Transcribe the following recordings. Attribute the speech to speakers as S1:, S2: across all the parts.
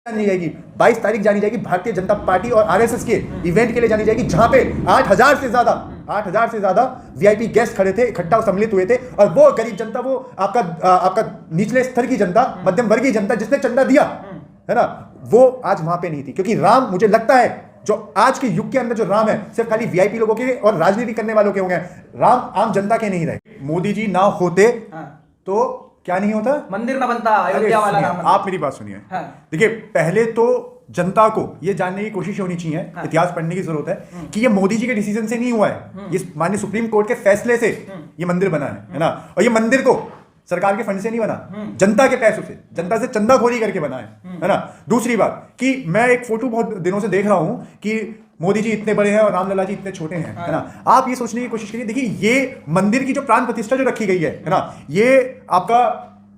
S1: जानी जाएगी 22 तारीख जानी जाएगी भारतीय जनता पार्टी और आरएसएस के इवेंट के लिए जानी जाएगी, जहां पे 8,000 से ज्यादा वीआईपी गेस्ट खड़े थे, इकट्ठा सम्मिलित हुए थे। और वो गरीब जनता, वो आपका निचले स्तर की जनता, मध्यम वर्गीय जनता जिसने चंदा दिया है ना, वो आज वहां पे नहीं थी। क्योंकि राम, मुझे लगता है जो आज के युग के अंदर जो राम है सिर्फ खाली वीआईपी लोगों के और राजनीति करने वालों के होंगे, राम आम जनता के नहीं रहे। मोदी जी ना होते तो क्या नहीं होता,
S2: मंदिर ना बनता अयोध्या वाला राम मंदिर।
S1: आप मेरी बात सुनिए। देखिए, पहले तो जनता को ये जानने की कोशिश होनी चाहिए, इतिहास पढ़ने की जरूरत है कि ये मोदी जी के डिसीजन से नहीं हुआ है, ये माननीय सुप्रीम कोर्ट के फैसले से ये मंदिर बना है ना। और ये मंदिर को सरकार के फंड से नहीं बना, जनता के पैसों से, जनता से चंदाखोरी करके बना है ना। दूसरी बात कि मैं एक फोटो बहुत दिनों से देख रहा हूं कि मोदी जी इतने बड़े हैं और रामलला जी इतने छोटे हैं, है ना। आप ये सोचने की कोशिश करिए, देखिए ये मंदिर की जो प्राण प्रतिष्ठा जो रखी गई है ना, ये आपका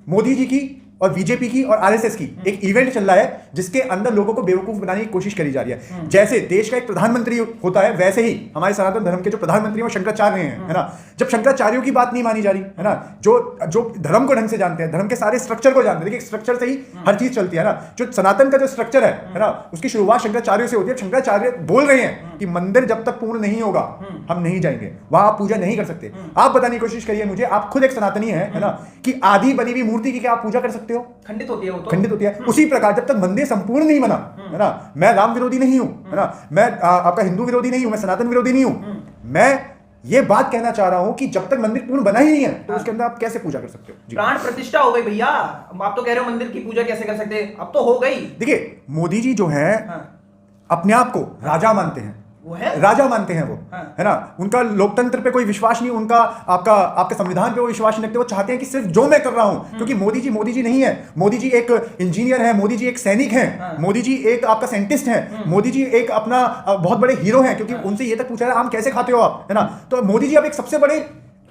S1: मोदी जी की और बीजेपी की और आरएसएस की एक इवेंट चल रहा है जिसके अंदर लोगों को बेवकूफ बनाने की कोशिश करी जा रही है। जैसे देश का एक प्रधानमंत्री होता है, वैसे ही हमारे सनातन धर्म के जो प्रधानमंत्री वो शंकराचार्य हैं, है ना। जब शंकराचार्यों की बात नहीं मानी जा रही है ना, जो धर्म को ढंग से जानते हैं, धर्म के सारे स्ट्रक्चर को जानते हैं, देखिए स्ट्रक्चर से ही हर चीज चलती है ना। जो सनातन का जो स्ट्रक्चर है ना, उसकी शुरुआत शंकराचार्य से होती है। शंकराचार्य बोल रहे हैं कि मंदिर जब तक पूर्ण नहीं होगा हम नहीं जाएंगे, वहां आप पूजा नहीं कर सकते। आप बताने की कोशिश करिए मुझे, आप खुद एक सनातनी है ना, कि आधी बनी हुई मूर्ति की क्या आप पूजा कर सकते हो?
S2: खंडित होती है वो तो।
S1: खंडित होती है। उसी प्रकार जब तक मंदिर संपूर्ण नहीं बना, है ना, मैं राम विरोधी नहीं हूं, है ना, मैं आपका हिंदू विरोधी नहीं हूं, मैं सनातन विरोधी नहीं हूं, मैं ये बात कहना चाह रहा हूं कि जब तक मंदिर पूर्ण बना ही नहीं है तो उसके अंदर आप कैसे पूजा कर सकते हो?
S2: प्राण प्रतिष्ठा हो गई भैया, आप तो कह रहे हो मंदिर की पूजा कैसे कर सकते, अब तो हो गई।
S1: देखिए, मोदी जी जो है अपने आप को राजा मानते हैं,
S2: वो है
S1: राजा मानते हैं वो, है ना। उनका लोकतंत्र पे कोई विश्वास नहीं, उनका आपके संविधान पे वो विश्वास नहीं रखते। वो चाहते हैं कि सिर्फ जो मैं कर रहा हूं, क्योंकि मोदी जी नहीं है, मोदी जी एक इंजीनियर है, मोदी जी एक सैनिक है, मोदी जी एक आपका साइंटिस्ट है, मोदी जी एक अपना बहुत बड़े हीरो हैं। क्योंकि उनसे ये तक पूछा है आम कैसे खाते हो आप, है ना। तो मोदी जी अब एक सबसे बड़े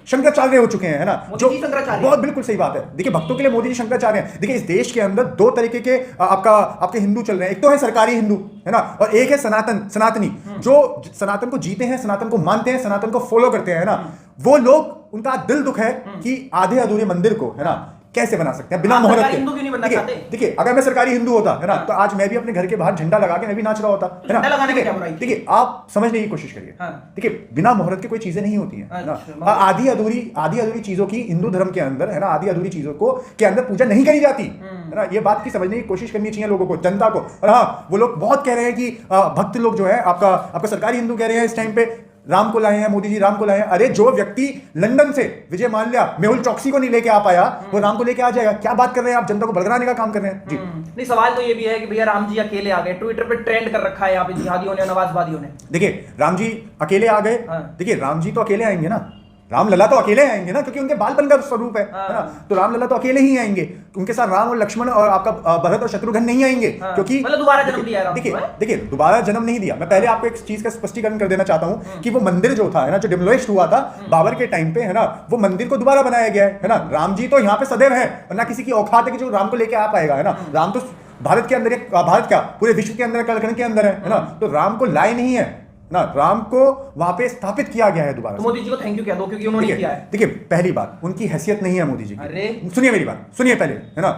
S1: शंकराचार्य हो चुके हैं, है ना। जो बहुत बिल्कुल सही बात है। देखिए, भक्तों के लिए मोदी जी शंकराचार्य हैं। देखिए, इस देश के अंदर दो तरीके के आपके हिंदू चल रहे हैं। एक तो है सरकारी हिंदू, है ना, और एक है सनातनी, जो सनातन को जीते हैं, सनातन को मानते हैं, सनातन को फॉलो करते हैं, है ना। वो लोग, उनका दिल दुख है कि आधे अधूरे मंदिर को, है ना, कैसे बना सकते हैं बिना मोहरत के।
S2: हिंदू क्यों नहीं बनना चाहते?
S1: देखिए, अगर मैं सरकारी हिंदू होता, है ना, तो आज मैं भी अपने घर के बाहर झंडा लगा के मैं भी नाच रहा होता, है ना। देखिए, आप समझने की कोशिश करिए। देखिए, बिना मोहरत के कोई चीजें नहीं होती हैं, है ना। आधी अधूरी चीजों की हिंदू धर्म के अंदर, है ना, आधी अधूरी चीजों को के अंदर पूजा नहीं करी जाती, है ना। ये बात की समझने की कोशिश करनी चाहिए लोगों को, जनता को। और हाँ, वो लोग बहुत कह रहे हैं कि भक्त लोग जो है आपका सरकारी हिंदू कह रहे हैं इस टाइम पे राम को लाए हैं, मोदी जी राम को लाए हैं। अरे, जो व्यक्ति लंदन से विजय माल्या, मेहुल चौकसी को नहीं लेके आ पाया, वो राम को लेके आ जाएगा? क्या बात कर रहे हैं आप, जनता को भड़काने का काम कर रहे हैं जी।
S2: नहीं, सवाल तो ये भी है कि भैया राम जी अकेले आ गए, ट्विटर पे ट्रेंड कर रखा है यहाँ पे जिहादियों ने, नवाजवादियों ने।
S1: देखिए, राम जी अकेले आ गए। देखिए, राम जी तो अकेले आएंगे ना, राम लला तो अकेले आएंगे ना, क्योंकि उनके बालपन का स्वरूप है ना। तो राम लला तो अकेले ही आएंगे, उनके साथ राम और लक्ष्मण और आपका भरत और शत्रुघ्न नहीं आएंगे, क्योंकि
S2: मतलब दोबारा जन्म दिया है।
S1: देखिए दोबारा जन्म नहीं दिया। मैं पहले आपको एक चीज का स्पष्टीकरण कर देना चाहता हूं कि वो मंदिर जो था, है ना, जो डिमोलिश्ड हुआ था बाबर के टाइम पे, है ना, वो मंदिर को दोबारा बनाया गया है ना। राम जी तो यहाँ पे सदैव है, और ना किसी की औकात है कि जो राम को लेके आ पाएगा, है ना। राम तो भारत के अंदर, भारत क्या पूरे विश्व के अंदर, कलकन के अंदर है ना। तो राम को लाए नहीं है ना, राम को वहां पे स्थापित किया गया है दोबारा।
S2: तो मोदी जी को थैंक यू कह दो, क्योंकि उन्होंने किया है।
S1: देखिए, पहली बात, उनकी हैसियत नहीं है मोदी जी की।
S2: अरे
S1: सुनिए मेरी बात, सुनिए पहले, है ना।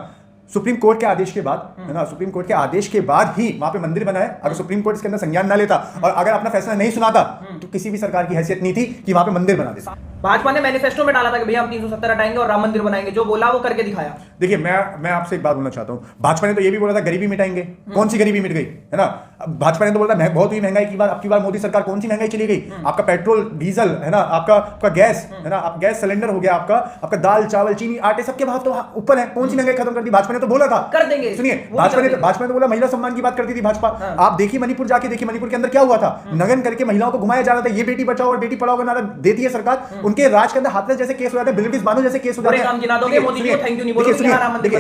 S1: सुप्रीम कोर्ट के आदेश के बाद, है ना, सुप्रीम कोर्ट के आदेश के बाद ही वहां पे मंदिर बना है। अगर सुप्रीम कोर्ट इसके अंदर संज्ञान ना लेता और अगर अपना फैसला नहीं सुनाता, तो किसी भी सरकार की हैसियत नहीं थी कि वहां पे मंदिर बना देता।
S2: भाजपा ने मैनिफेस्टो में डाला था कि भैया हम 370 हटाएंगे और राम मंदिर बनाएंगे, जो बोला वो करके दिखाया।
S1: देखिए, मैं आपसे एक बात बोलना चाहता हूं, भाजपा ने तो ये भी बोला था गरीबी मिटाएंगे। कौन सी गरीबी मिट गई, है ना। भाजपा ने तो बोला बहुत हुई महंगाई की बात, अब की बार मोदी सरकार कौन सी महंगाई चली गई? आपका पेट्रोल डीजल, है ना, आपका गैस, है ना, आप गैस सिलेंडर हो गया, आपका दाल चावल चीनी आटे सबके भाव तो ऊपर है। कौन सी महंगाई खत्म कर दी? भाजपा ने तो बोला था कर देंगे। सुनिए, भाजपा ने तो बोला महिला सम्मान की बात करती थी भाजपा। आप देखिए मणिपुर जाके देखिए, मणिपुर के अंदर क्या हुआ था। नगन करके महिलाओं को घुमाया जा रहा था। ये बेटी बचाओ और बेटी पढ़ाओ का नारा देती है सरकार। उनके राज के अंदर हाथरस जैसे केस हो जाते हैं, बिल्किस बानो जैसे केस हो जाते हैं।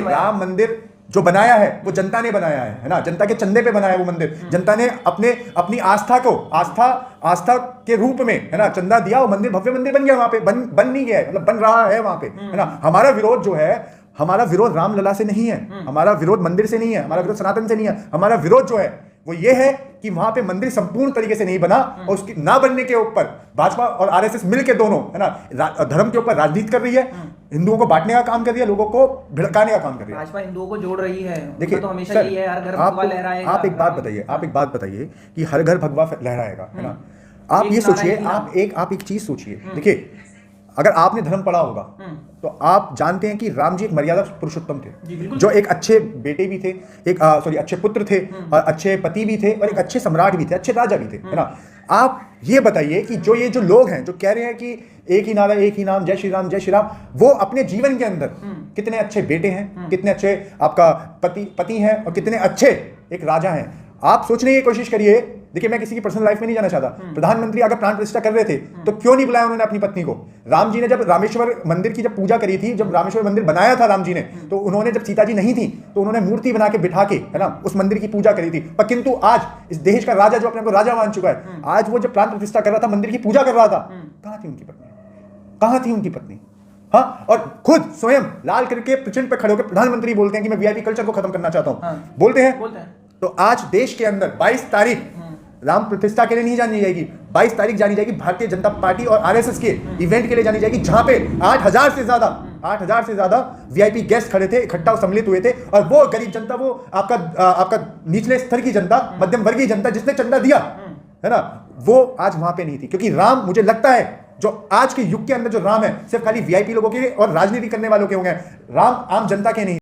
S1: राम मंदिर जो बनाया है वो जनता ने बनाया है ना, जनता के चंदे पे बनाया है वो मंदिर। जनता ने अपनी आस्था के रूप में, है ना, चंदा दिया, वो मंदिर भव्य मंदिर बन गया। वहां पे बन नहीं गया, मतलब बन रहा है वहां पे, है ना। हमारा विरोध जो है, हमारा विरोध रामलला से नहीं है, हमारा विरोध मंदिर से नहीं है, हमारा विरोध सनातन से नहीं है, हमारा विरोध जो है वो ये है कि वहां पे मंदिर संपूर्ण तरीके से नहीं बना और उसकी ना बनने के ऊपर भाजपा और आरएसएस मिलके दोनों है ना धर्म के ऊपर राजनीति कर रही है, हिंदुओं को बांटने का काम कर रही है, लोगों को भड़काने का काम कर रही है।
S2: भाजपा हिंदुओं को जोड़ रही है।
S1: देखिए
S2: तो हमेशा यही है, हर घर भगवा लहराएगा।
S1: आप एक बात बताइए कि हर घर भगवा लहराएगा, है ना? आप ये सोचिए, आप एक चीज सोचिए। देखिए, अगर आपने धर्म पढ़ा होगा तो आप जानते हैं कि राम जी एक मर्यादा पुरुषोत्तम थे, जो एक अच्छे बेटे भी थे, एक अच्छे पुत्र थे, और अच्छे पति भी थे, और एक अच्छे सम्राट भी थे, अच्छे राजा भी थे, है ना? आप ये बताइए कि जो लोग हैं जो कह रहे हैं कि एक ही नारा एक ही नाम, जय श्री राम, वो अपने जीवन के अंदर कितने अच्छे बेटे हैं, कितने अच्छे आपका पति हैं, और कितने अच्छे एक राजा हैं। आप सोचने की कोशिश करिए। देखिए, मैं किसी की पर्सनल लाइफ में नहीं जाना चाहता। प्रधानमंत्री अगर प्राण प्रतिष्ठा कर रहे थे तो क्यों नहीं बुलाया उन्होंने अपनी पत्नी को? राम जी ने जब रामेश्वर मंदिर की जब पूजा करी थी, जब रामेश्वर मंदिर बनाया था राम जी ने, तो उन्होंने जब सीता जी नहीं थी तो उन्होंने मूर्ति बना के बिठा के, है ना, उस मंदिर की पूजा करी थी। पर किंतु आज इस देश का राजा जो अपने को राजा मान चुका है, आज वो जब प्राण प्रतिष्ठा कर रहा था, मंदिर की पूजा कर रहा था, कहां थी उनकी पत्नी? कहां थी उनकी पत्नी? हाँ, और खुद स्वयं लाल करके प्रचंड पे खड़े होकर प्रधानमंत्री बोलते हैं कि मैं वीआईपी कल्चर को खत्म करना चाहता हूं। बोलते हैं। तो आज देश के अंदर 22 तारीख राम प्रतिष्ठा के लिए नहीं जानी जाएगी, 22 तारीख जानी जाएगी भारतीय जनता पार्टी और आरएसएस के इवेंट के लिए जानी जाएगी, जहां पे 8,000 से ज्यादा वीआईपी गेस्ट खड़े थे, इकट्ठा सम्मिलित हुए थे। और वो गरीब जनता, वो आपका निचले स्तर की जनता, मध्यम वर्गीय जनता जिसने चंदा दिया, है ना, वो आज वहां पे नहीं थी। क्योंकि राम, मुझे लगता है जो आज के युग के अंदर जो राम है, सिर्फ खाली वीआईपी लोगों के और राजनीति करने वालों के होंगे, राम आम जनता के नहीं।